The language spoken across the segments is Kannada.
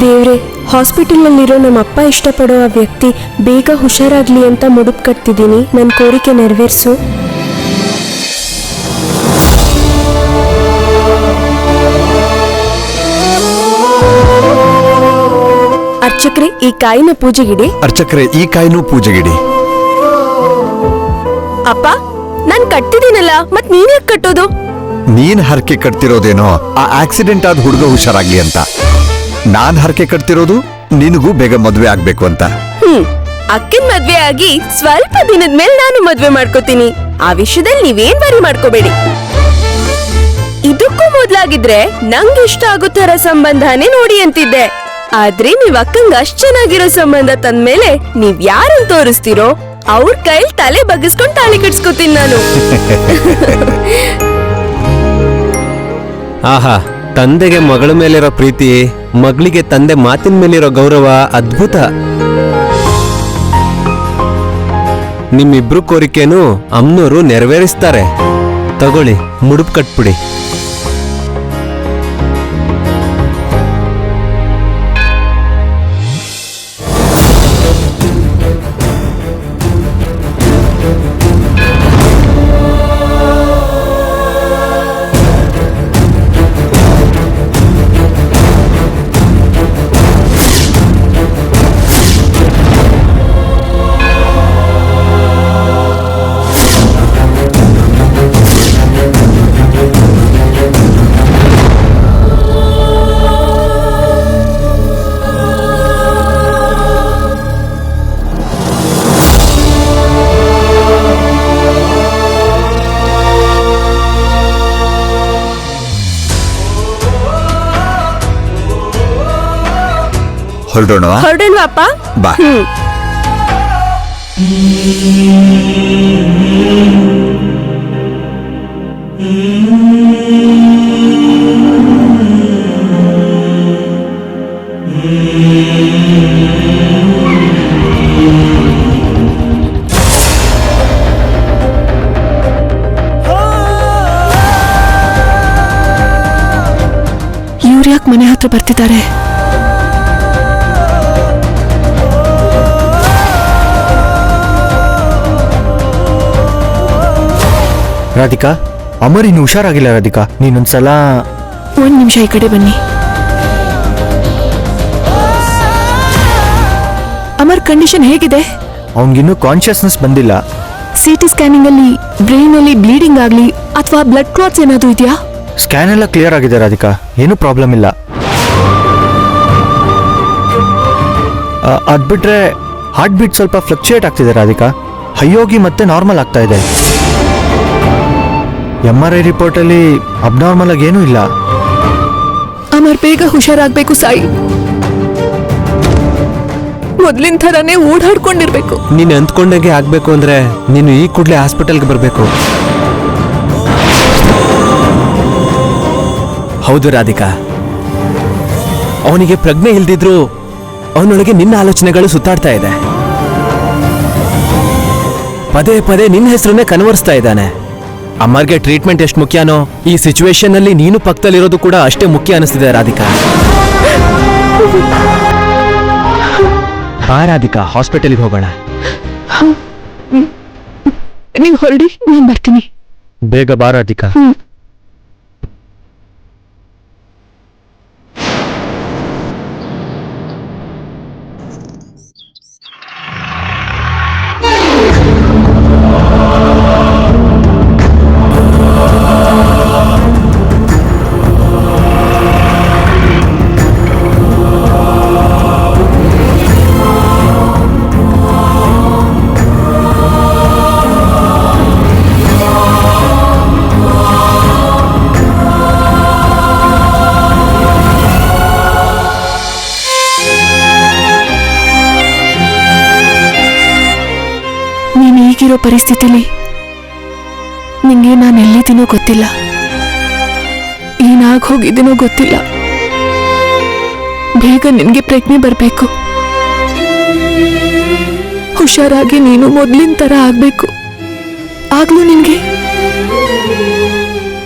ದೇವ್ರೆ, ಹಾಸ್ಪಿಟಲ್ನಲ್ಲಿರೋ ನಮ್ಮ ಅಪ್ಪ ಇಷ್ಟಪಡೋ ಆ ವ್ಯಕ್ತಿ ಬೇಗ ಹುಷಾರಾಗ್ಲಿ ಅಂತ ಮುಡುಪು ಕಟ್ತಿದ್ದೀನಿ. ನನ್ನ ಕೋರಿಕೆ ನೆರವೇರಿಸು. ಅರ್ಚಕ್ರೆ, ಈ ಕಾಯಿನ ಪೂಜೆಗಿಡಿ. ಅರ್ಚಕ್ರೆ, ಈ ಕಾಯಿನೂ ಪೂಜೆಗಿಡಿ. ಅಪ್ಪ, ನಾನ್ ಕಟ್ಟಿದ್ದೀನಲ್ಲ, ಮತ್ ನೀನ್ ಯಾಕೆ ಕಟ್ಟೋದು? ನೀನ್ ಹರಕೆ ಕಟ್ತಿರೋದೇನೋ ಆ ಆಕ್ಸಿಡೆಂಟ್ ಆದ ಹುಡುಗ ಹುಷಾರಾಗ್ಲಿ ಅಂತ. ನಾನ್ ಹರಕೆ ಕಟ್ತಿರೋದು ನಿನಗೂ ಬೇಗ ಮದ್ವೆ ಆಗ್ಬೇಕು ಅಂತ. ಅಕ್ಕನ್ ಮದ್ವೆ ಆಗಿ ಸ್ವಲ್ಪ ದಿನದ ಮೇಲೆ ನಾನು ಮದ್ವೆ ಮಾಡ್ಕೋತೀನಿ. ಆ ವಿಷಯದಲ್ಲಿ ನೀವೇನ್ ವರಿ ಮಾಡ್ಕೋಬೇಡಿ. ಇದಕ್ಕೂ ಮೊದ್ಲಾಗಿದ್ರೆ ನಂಗೆ ಇಷ್ಟ ಆಗೋ ತರ ಸಂಬಂಧನೇ ನೋಡಿ ಅಂತಿದ್ದೆ. ಆದ್ರೆ ನೀವ್ ಅಕ್ಕಂಗ ಅಷ್ಟ್ ಚೆನ್ನಾಗಿರೋ ಸಂಬಂಧ ತಂದ್ಮೇಲೆ ನೀವ್ ಯಾರನ್ನ ತೋರಿಸ್ತೀರೋ ಅವ್ರ ಕೈಲಿ ತಲೆ ಬಗ್ಗಿಸ್ಕೊಂಡ್ ತಾಳಿ ಕಟ್ಸ್ಕೊತೀನಿ ನಾನು. ಆಹಾ, ತಂದೆಗೆ ಮಗಳ ಮೇಲಿರೋ ಪ್ರೀತಿ, ಮಗಳಿಗೆ ತಂದೆ ಮಾತಿನ ಮೇಲಿರೋ ಗೌರವ ಅದ್ಭುತ. ನಿಮ್ಮಿಬ್ರು ಕೋರಿಕೆನೂ ಅಮ್ಮನವರು ನೆರವೇರಿಸ್ತಾರೆ. ತಗೊಳ್ಳಿ, ಮುಡುಪು ಕಟ್ಬಿಡಿ. ಹೊರಡೋಣ ಅಪ್ಪ. ಬಾ. ಇವ್ರ್ಯಾಕ್ ಮನೆ ಹತ್ರ ಬರ್ತಿದ್ದಾರೆ? ರಾಧಿಕಾ, ಅಮರ್ ಇನ್ನು ಹುಷಾರಾಗಿಲ್ಲ. ರಾಧಿಕಾ, ನೀನೊಂದ್ಸಲ ಒಂದ್ ನಿಮಿಷ ಈ ಕಡೆ ಬನ್ನಿ. ಅಮರ್ ಕಂಡೀಷನ್ ಹೇಗಿದೆ? ಅವನಿಗಿನ್ನೂ ಕಾನ್ಶಿಯಸ್ನೆಸ್ ಬಂದಿಲ್ಲ. ಸಿಟಿ ಸ್ಕ್ಯಾನಿಂಗ್ ಅಲ್ಲಿ ಬ್ರೈನ್ ಅಲ್ಲಿ ಬ್ಲೀಡಿಂಗ್ ಆಗ್ಲಿ ಅಥವಾ ಬ್ಲಡ್ ಕ್ಲಾಟ್ಸ್ ಏನಾದ್ರು ಇದೆಯಾ? ಸ್ಕ್ಯಾನ್ ಎಲ್ಲ ಕ್ಲಿಯರ್ ಆಗಿದೆ ರಾಧಿಕಾ, ಏನೂ ಪ್ರಾಬ್ಲಮ್ ಇಲ್ಲ. ಅದ್ಬಿಟ್ರೆ ಹಾರ್ಟ್ ಬೀಟ್ ಸ್ವಲ್ಪ ಫ್ಲಕ್ಚುಯೇಟ್ ಆಗ್ತಿದೆ ರಾಧಿಕಾ. ಹೈಯೋಗಿ ಮತ್ತೆ ನಾರ್ಮಲ್ ಆಗ್ತಾ ಇದೆ. MRI ರಿಪೋರ್ಟಲ್ಲಿ ಅಬ್ನಾರ್ಮಲ್ ಆಗಿ ಏನೂ ಇಲ್ಲ. ಅಮರ್ ಬೇಗ ಹುಷಾರಾಗ್ಬೇಕು ಸಾಯಿ. ಮೊದ್ಲಿನ ಥರನೇ ಓಡಾಡ್ಕೊಂಡಿರ್ಬೇಕು. ನೀನು ಅಂದ್ಕೊಂಡಾಗೆ ಆಗ್ಬೇಕು ಅಂದ್ರೆ ನೀನು ಈ ಕೂಡಲೇ ಹಾಸ್ಪಿಟಲ್ಗೆ ಬರಬೇಕು. ಹೌದು ರಾಧಿಕಾ, ಅವನಿಗೆ ಪ್ರಜ್ಞೆ ಇಲ್ದಿದ್ರು ಅವನೊಳಗೆ ನಿನ್ನ ಆಲೋಚನೆಗಳು ಸುತ್ತಾಡ್ತಾ ಇದೆ. ಪದೇ ಪದೇ ನಿನ್ನ ಹೆಸರನ್ನೇ ಕನ್ವರ್ಸ್ತಾ ಇದ್ದಾನೆ. ಅಮ್ಮರ್ಗೆ ಟ್ರೀಟ್ಮೆಂಟ್ ಎಷ್ಟು ಮುಖ್ಯನೋ ಈ ಸಿಚುವೇಶನ್ ಅಲ್ಲಿ ನೀನು ಪಕ್ಕದಲ್ಲಿರೋದು ಕೂಡ ಅಷ್ಟೇ ಮುಖ್ಯ ಅನಿಸ್ತಿದೆ ರಾಧಿಕಾ. ಬಾ ರಾಧಿಕಾ, ಹಾಸ್ಪಿಟಲ್ಗೆ ಹೋಗೋಣ. ನೀವು ಹೊರಡಿ, ನಾನು ಬರ್ತೀನಿ. ಬೇಗ ಬಾ ರಾಧಿಕಾ. ಈಗಿರೋ ಪರಿಸ್ಥಿತಿಲಿ ನಿಂಗೆ ನಾನು ಎಲ್ಲಿದ್ದೀನೋ ಗೊತ್ತಿಲ್ಲ, ಏನಾಗ್ ಹೋಗಿದ್ದೀನೋ ಗೊತ್ತಿಲ್ಲ. ಬೇಗ ನಿನ್ಗೆ ಪ್ರಜ್ಞೆ ಬರಬೇಕು. ಹುಷಾರಾಗಿ ನೀನು ಮೊದ್ಲಿನ ತರ ಆಗ್ಬೇಕು. ಆಗ್ಲೂ ನಿನ್ಗೆ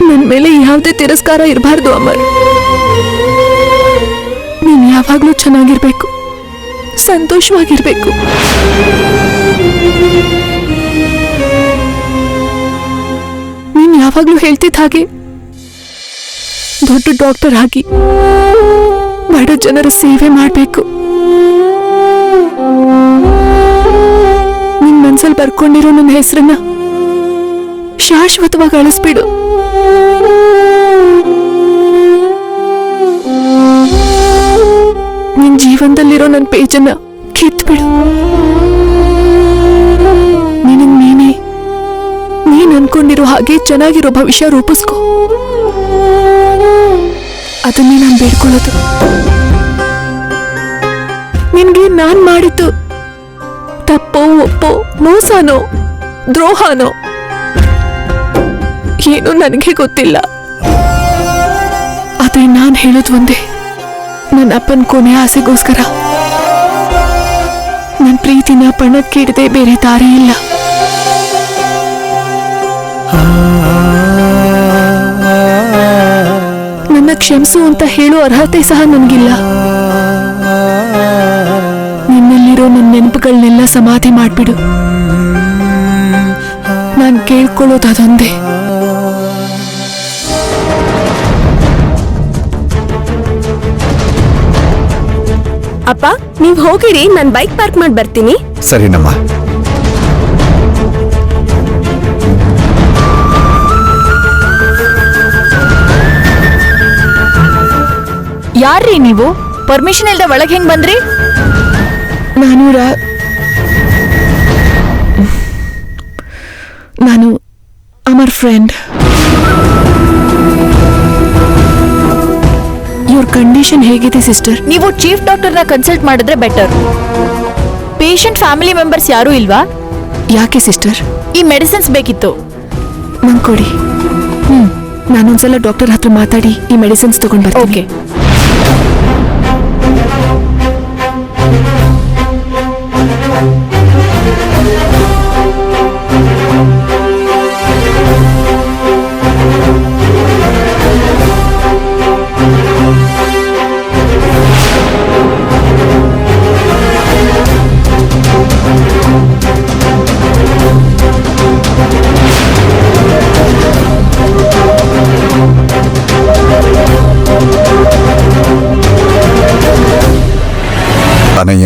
ನನ್ ಮೇಲೆ ಯಾವುದೇ ತಿರಸ್ಕಾರ ಇರಬಾರ್ದು ಅಮರ್. ನೀನ್ ಯಾವಾಗ್ಲೂ ಚೆನ್ನಾಗಿರ್ಬೇಕು, ಸಂತೋಷವಾಗಿರ್ಬೇಕು. ನೀನ್ ಯಾವಾಗ್ಲೂ ಹೇಳ್ತಿದ್ದ ಹಾಗೆ ದೊಡ್ಡ ಡಾಕ್ಟರ್ ಆಗಿ ಬಡ ಜನರ ಸೇವೆ ಮಾಡ್ಬೇಕು. ನಿನ್ ಮನ್ಸಲ್ಲಿ ಬರ್ಕೊಂಡಿರೋ ನನ್ನ ಹೆಸರನ್ನ ಶಾಶ್ವತವಾಗಿ ಅಳಿಸ್ಬಿಡು. ನಿನ್ ಜೀವನದಲ್ಲಿರೋ ನನ್ನ ಪೇಜನ್ನ ಕಿತ್ಬಿಡು. ನೀನೇ ನೀನ್ ಅನ್ಕೊಂಡಿರೋ ಹಾಗೆ ಚೆನ್ನಾಗಿರೋ ಭವಿಷ್ಯ ರೂಪಿಸ್ಕೋ. ಅದನ್ನೇ ನಾನು ಬೇಡ್ಕೊಳ್ಳೋದು. ನಿನ್ಗೆ ನಾನ್ ಮಾಡಿದ್ದು ತಪ್ಪೋ ಒಪ್ಪೋ, ಮೋಸನೋ ದ್ರೋಹನೋ ಏನು ನನಗೆ ಗೊತ್ತಿಲ್ಲ. ಆದ್ರೆ ನಾನ್ ಹೇಳೋದು ಒಂದೇ, ನನ್ನ ಅಪ್ಪನ ಕೊನೆ ಆಸೆಗೋಸ್ಕರ ನನ್ನ ಪ್ರೀತಿನ ಪಣಕ್ಕಿಡದೆ ಬೇರೆ ದಾರಿ ಇಲ್ಲ. ನನ್ನ ಕ್ಷಮಿಸು ಅಂತ ಹೇಳೋ ಅರ್ಹತೆ ಸಹ ನನಗಿಲ್ಲ. ನಿನ್ನಲ್ಲಿರೋ ನನ್ನ ನೆನಪುಗಳನ್ನೆಲ್ಲ ಸಮಾಧಿ ಮಾಡ್ಬಿಡು. ನಾನು ಕೇಳ್ಕೊಳ್ಳೋದು ಅದೊಂದೇ. ಅಪ್ಪ, ನೀವ್ ಹೋಗಿರಿ, ನಾನು ಬೈಕ್ ಪಾರ್ಕ್ ಮಾಡಿ ಬರ್ತೀನಿ. ಸರಿನಮ್ಮ. ಯಾರ್ರೀ ನೀವು? ಪರ್ಮಿಷನ್ ಇಲ್ದೆ ಒಳಗೆ ಹೆಂಗ್ ಬಂದ್ರಿ? ನಾನು ಅಮರ್ ಫ್ರೆಂಡ್. ಇವ್ರ ಕಂಡೀಷನ್ ಹೇಗಿದೆ ಸಿಸ್ಟರ್? ನೀವು ಚೀಫ್ ಡಾಕ್ಟರ್ನ ಕನ್ಸಲ್ಟ್ ಮಾಡಿದ್ರೆ ಬೆಟರ್. ಪೇಷಂಟ್ ಫ್ಯಾಮಿಲಿ ಮೆಂಬರ್ಸ್ ಯಾರೂ ಇಲ್ವಾ? ಯಾಕೆ ಸಿಸ್ಟರ್? ಈ ಮೆಡಿಸಿನ್ಸ್ ಬೇಕಿತ್ತು. ನಂಗೆ ಕೊಡಿ. ನಾನೊಂದ್ಸಲ ಡಾಕ್ಟರ್ ಹತ್ರ ಮಾತಾಡಿ ಈ ಮೆಡಿಸಿನ್ಸ್ ತಗೊಂಡ್ ಬರ್ತೀನಿ. ಓಕೆ.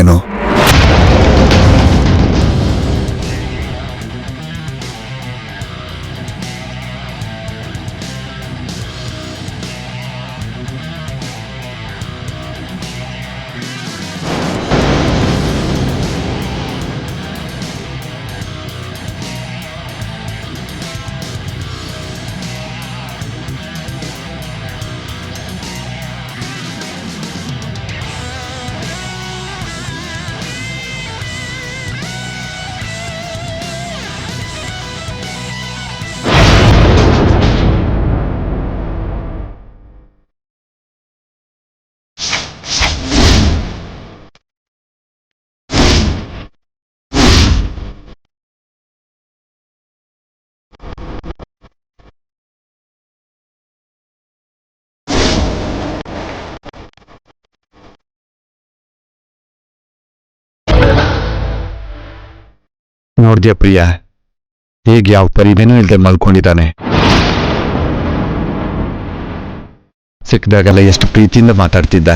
ಏನು ನೋಡ್ದ್ಯಾ ಪ್ರಿಯಾ, ಹೇಗೆ ಯಾವ ಪರಿವೇನೂ ಇಲ್ಲದೆ ಮಲ್ಕೊಂಡಿದ್ದಾನೆ. ಸಿಕ್ಕಿದಾಗೆಲ್ಲ ಎಷ್ಟು ಪ್ರೀತಿಯಿಂದ ಮಾತಾಡ್ತಿದ್ದ.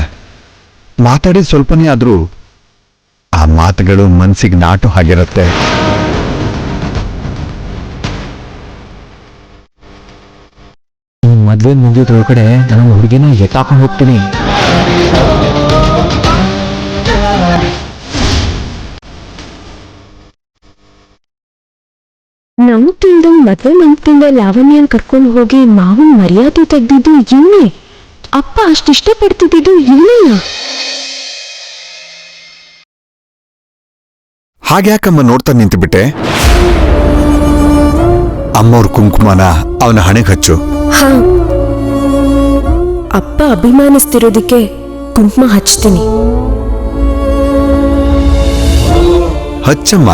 ಮಾತಾಡಿದ ಸ್ವಲ್ಪನೇ ಆದ್ರೂ ಆ ಮಾತುಗಳು ಮನ್ಸಿಗೆ ನಾಟು ಆಗಿರುತ್ತೆ. ಮದ್ವೆ ಮುಗಿಯೋದ್ರೊಳಗಡೆ ನಾನು ಹುಡುಗಿನ ಎತ್ತಾಕೊಂಡು ಹೋಗ್ತೀನಿ. ನಮ್ಮ ತಿಂದ ಮದ್ವೆ ಮಂತಿಂದ ಲಾವಣ್ಯನ್ ಕರ್ಕೊಂಡು ಹೋಗಿ ಮಾವನ್ ಮರ್ಯಾದೆ ತೆಗ್ದಿದ್ದು ಇವನೇ. ಅಪ್ಪ ಅಷ್ಟಿಷ್ಟ ಪಡ್ತಿದ್ದು ಇವನೇನ? ಹಾಗ್ಯಾಕಮ್ಮ ನೋಡ್ತಾ ನಿಂತು ಬಿಟ್ಟೆ? ಅಮ್ಮವ್ರ ಕುಂಕುಮನ ಅವನ ಹಣೆಗೆ ಹಚ್ಚು. ಹಾ, ಅಪ್ಪ ಅಭಿಮಾನಿಸ್ತಿರೋದಕ್ಕೆ ಕುಂಕುಮ ಹಚ್ತೀನಿ. ಹಚ್ಚಮ್ಮ.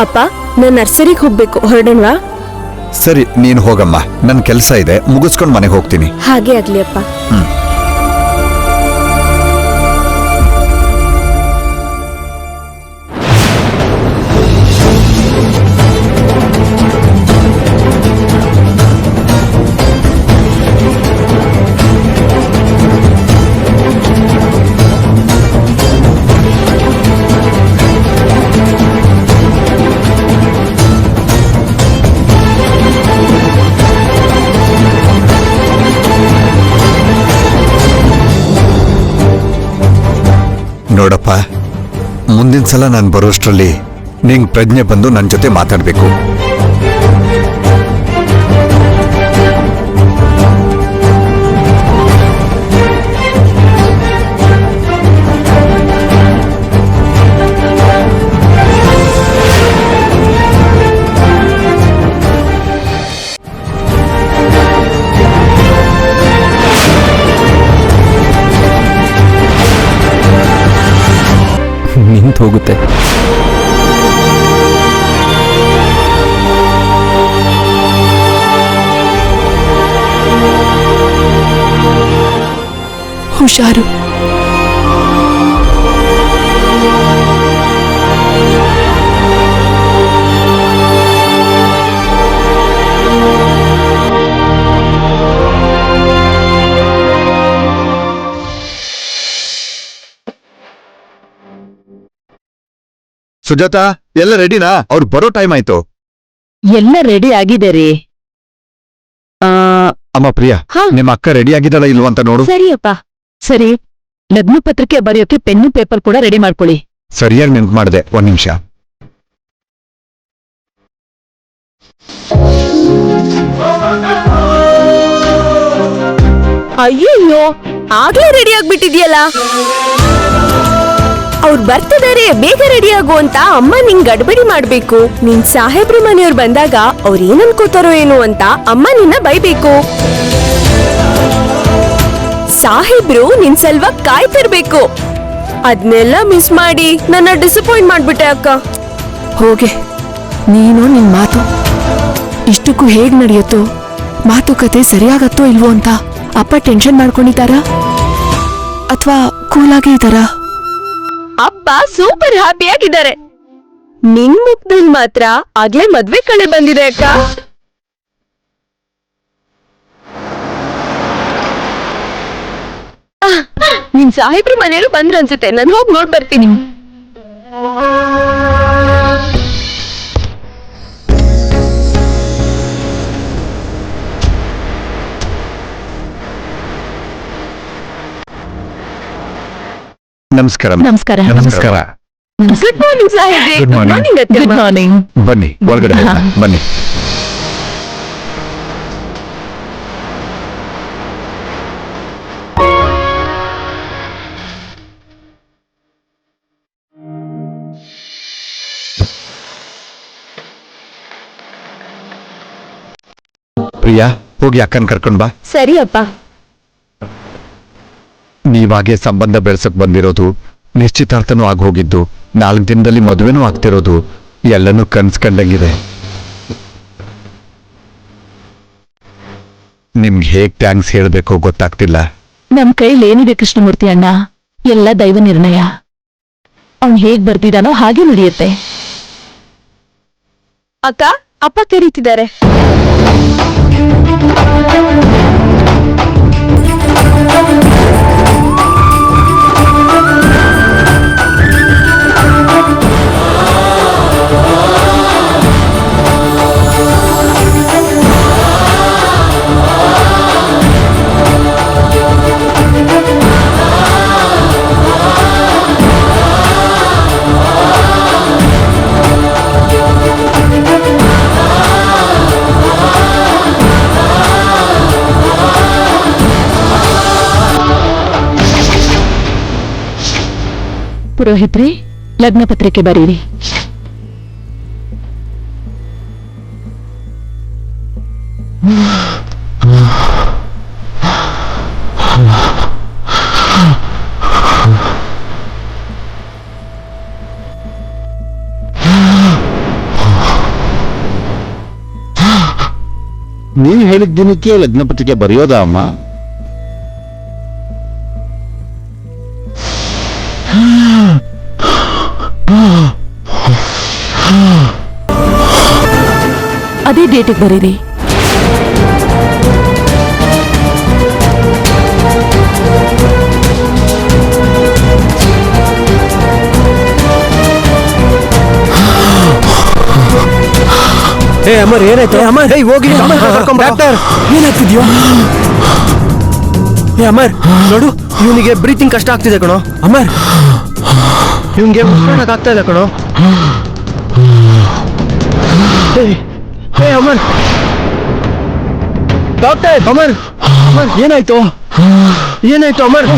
ಅಪ್ಪ ನಾನ್ ನರ್ಸರಿಗೆ ಹೋಗ್ಬೇಕು, ಹೊರಡೋಣವಾ? ಸರಿ, ನೀನು ಹೋಗಮ್ಮ. ನನ್ ಕೆಲಸ ಇದೆ, ಮುಗಿಸ್ಕೊಂಡು ಮನೆಗೆ ಹೋಗ್ತೀನಿ. ಹಾಗೆ ಆಗ್ಲಿ ಅಪ್ಪ. ನೋಡಪ್ಪ, ಮುಂದಿನ ಸಲ ನಾನು ಬರೋಷ್ಟರಲ್ಲಿ ನಿಂಗೆ ಪ್ರಜ್ಞೆ ಬಂದು ನನ್ನ ಜೊತೆ ಮಾತಾಡಬೇಕು. ನಿಂತು ಹೋಗುತ್ತೆ. ಹುಷಾರು. ಸುಜಾತಾ, ಎಲ್ಲ ರೆಡಿನಾ? ಅವ್ರು ಬರೋ ಟೈಮ್ ಆಯ್ತು. ಎಲ್ಲ ರೆಡಿ ಆಗಿದೆ ರೀ. ಅಮ್ಮ ಪ್ರಿಯಾ, ಹಾ. ನಿಮ್ಮ ಅಕ್ಕ ರೆಡಿ ಆಗಿದ್ದಾಳ ಇಲ್ವಾ ಅಂತ ನೋಡು. ಸರಿಯಪ್ಪ. ಸರಿ, ಲಗ್ನ ಪತ್ರಿಕೆ ಬರೆಯೋಕೆ ಪೆನ್ನು ಪೇಪರ್ ಕೂಡ ರೆಡಿ ಮಾಡ್ಕೊಳ್ಳಿ. ಸರಿಯಾಗಿ ನೆನ್ಪು ಮಾಡಿದೆ, ಒಂದ್ ನಿಮಿಷ. ಅಯ್ಯಯ್ಯೋ, ಆಗ್ಲೇ ರೆಡಿ ಆಗ್ಬಿಟ್ಟಿದ್ಯಲ್ಲ. ಅವ್ರು ಬರ್ತಿದಾರೆ, ಬೇಗ ರೆಡಿ ಆಗು ಅಂತ ಅಮ್ಮ ನಿಂಗ್ ಗಡ್ಬಡಿ ಮಾಡ್ಬೇಕು. ನಿನ್ ಸಾಹೇಬ್ರು ಮನೆಯವ್ರು ಬಂದಾಗ ಅವ್ರ ಏನ್ ಅನ್ಕೋತಾರೋ ಏನು ಅಂತ ಅಮ್ಮ ನಿನ್ನ ಬೈಬೇಕು. ಸಾಹೇಬ್ರು ನಿನ್ ಸಲ್ವಾಗಿ ಕಾಯ್ತಿರ್ಬೇಕು. ಅದ್ನೆಲ್ಲ ಮಿಸ್ ಮಾಡಿ ನನ್ನ ಡಿಸಪಾಯಿಂಟ್ ಮಾಡ್ಬಿಟ್ಟೆ ಅಕ್ಕ. ಹೋಗೆ, ನೀನು ನಿನ್ ಮಾತು ಇಷ್ಟಕ್ಕೂ ಹೇಗ್ ನಡೆಯುತ್ತೋ, ಮಾತುಕತೆ ಸರಿಯಾಗತ್ತೋ ಇಲ್ವೋ ಅಂತ ಅಪ್ಪ ಟೆನ್ಷನ್ ಮಾಡ್ಕೊಂಡಿದ್ದಾರಾ ಅಥವಾ ಕೂಲಾಗೇ ಇದ್ದಾರಾ? ಅಪ್ಪ ಸೂಪರ್ ಹ್ಯಾಪಿ ಆಗಿದ್ದಾರೆ. ನಿನ್ ಮುಖದಲ್ಲಿ ಮಾತ್ರ ಆಗ್ಲೇ ಮದ್ವೆ ಕಳೆ ಬಂದಿದೆ ಅಕ್ಕ. ನಿನ್ ಸಾಹೇಬ್ರು ಮನೆಯವರು ಬಂದ್ರು ಅನ್ಸುತ್ತೆ, ನಾನು ಹೋಗಿ ನೋಡ್ ಬರ್ತೀನಿ. ನಮಸ್ಕಾರ. ನಮಸ್ಕಾರ. ನಮಸ್ಕಾರ. ಗುಡ್ ಮಾರ್ನಿಂಗ್ ಸಾಹೇಬ್ರೆ. Good morning. Good morning. ಬನ್ನಿ, ಒಳಗಡೆ ಹೋಗೋಣ. ಬನ್ನಿ. ಪ್ರಿಯಾ, ಹೋಗಿ ಅಕ್ಕನ್ ಕರ್ಕೊಂಡ್ ಬಾ. ಸರಿ ಅಪ್ಪ. ನೀವಾಗೆ ಸಂಬಂಧ ಬೆಳೆಸಕ್ ಬಂದಿರೋದು, ನಿಶ್ಚಿತಾರ್ಥನೂ ಆಗೋಗಿದ್ದು, 4 ದಿನದಲ್ಲಿ ಮದುವೆನೂ ಆಗ್ತಿರೋದು, ಎಲ್ಲನೂ ಕನ್ಸ್ಕಂಡಂಗಿದೆ. ನಿಮ್ಗೆ ಹೇಗ್ ಥ್ಯಾಂಕ್ಸ್ ಹೇಳ್ಬೇಕೋ ಗೊತ್ತಾಗ್ತಿಲ್ಲ. ನಮ್ ಕೈಲಿ ಏನಿದೆ ಕೃಷ್ಣಮೂರ್ತಿ ಅಣ್ಣ, ಎಲ್ಲ ದೈವ ನಿರ್ಣಯ. ಅವ್ನ್ ಹೇಗ್ ಬರ್ತಿದಾನೋ ಹಾಗೆ ನಡೆಯುತ್ತೆ. ಅಕ್ಕ, ಅಪ್ಪ ಕರೀತಿದ್ದಾರೆ. ಪುರೋಹಿತ್ರೆ, ಲಗ್ನ ಪತ್ರಿಕೆ ಬರೀರಿ. ನೀನು ಹೇಳಿದ ದಿನಕ್ಕೆ ಲಗ್ನ ಪತ್ರಿಕೆ ಬರೆಯೋದಾ ಅಮ್ಮ? ಅದೇ ಡೇಟಿಗೆ ಬರೀರಿ. ಏ ಅಮರ್, ಏನಾಯ್ತು? ಅಮರ್, ಹೋಗಿ ಡಾಕ್ಟರ್, ಏನಾಗ್ತಿದ್ಯೋ? ಏ ಅಮರ್, ನೋಡು, ಇವನಿಗೆ ಬ್ರೀತಿಂಗ್ ಕಷ್ಟ ಆಗ್ತಿದೆ ಕಣೋ. ಅಮರ್, ಇವನ್ಗೆ ಉಸಿರಾಡಕ್ ಆಗ್ತಾ ಇಲ್ಲ ಕಣೋ. ಅಮರ್, ಡಾಕ್ಟರ್, ಅಮರ್, ಅಮರ್, ಏನಾಯ್ತು? ಏನಾಯ್ತು ಅಮರ್?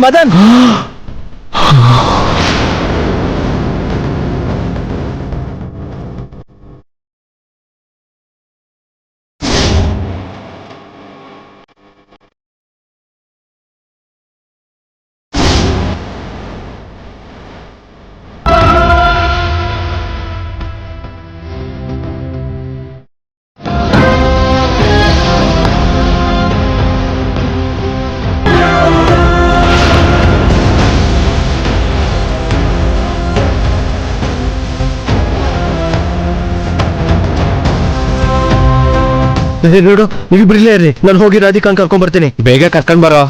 ಮದನ್, ನೋಡು, ನೀವಿಬ್ರು ಇಲ್ಲೇ ಇರ್ರಿ, ನಾನು ಹೋಗಿ ರಾಧಿಕಾನ್ ಕರ್ಕೊಂಡ್ ಬರ್ತೀನಿ. ಬೇಗ ಕರ್ಕೊಂಡ್ ಬರೋ.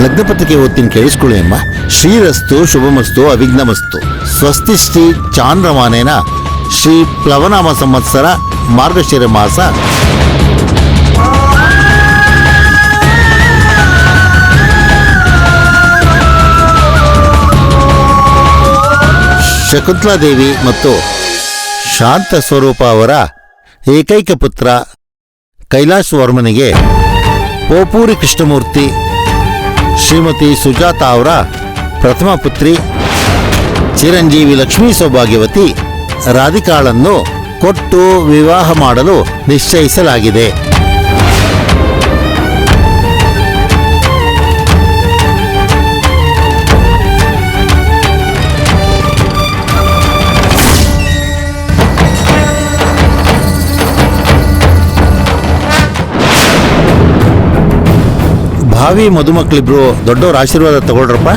ಲಗ್ನ ಪತ್ರಿಕೆ ಓದ್ತೀನಿ, ಕೇಳಿಸ್ಕೊಳ್ಳಿ ಅಮ್ಮ. ಶ್ರೀರಸ್ತು ಶುಭಮಸ್ತು ಅವಿಘ್ನಮಸ್ತು ಸ್ವಸ್ತಿ ಶ್ರೀ ಚಾಂದ್ರಮಾನೇನ ಶ್ರೀ ಪ್ಲವನಾಮ ಸಂವತ್ಸರ ಮಾರ್ಗಶಿರ ಮಾಸ ಶಕುಂತಲಾದೇವಿ ಮತ್ತು ಶಾಂತ ಸ್ವರೂಪ ಅವರ ಏಕೈಕ ಪುತ್ರ ಕೈಲಾಸ ವರ್ಮನಿಗೆ ಪೋಪೂರಿ ಕೃಷ್ಣಮೂರ್ತಿ ಶ್ರೀಮತಿ ಸುಜಾತ ಅವರ ಪ್ರಥಮ ಪುತ್ರಿ ಚಿರಂಜೀವಿ ಲಕ್ಷ್ಮೀ ಸೌಭಾಗ್ಯವತಿ ರಾಧಿಕಾಳನ್ನು ಕೊಟ್ಟು ವಿವಾಹ ಮಾಡಲು ನಿಶ್ಚಯಿಸಲಾಗಿದೆ. ಭಾವಿ ಮದುಮಕ್ಕಳಿಬ್ರು ದೊಡ್ಡವರ ಆಶೀರ್ವಾದ ತಗೊಳ್ರಪ್ಪ.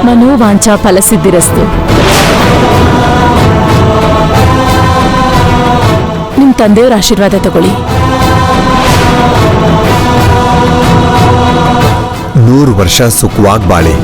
ಮನೋವಾಂಛಾ ಫಲಸಿದ್ಧಿರಸ್ತು. ನಿಮ್ ತಂದೆಯವರ ಆಶೀರ್ವಾದ ತಗೊಳ್ಳಿ. 100 ವರ್ಷ ಸುಖವಾಗಿ ಬಾಳಿ.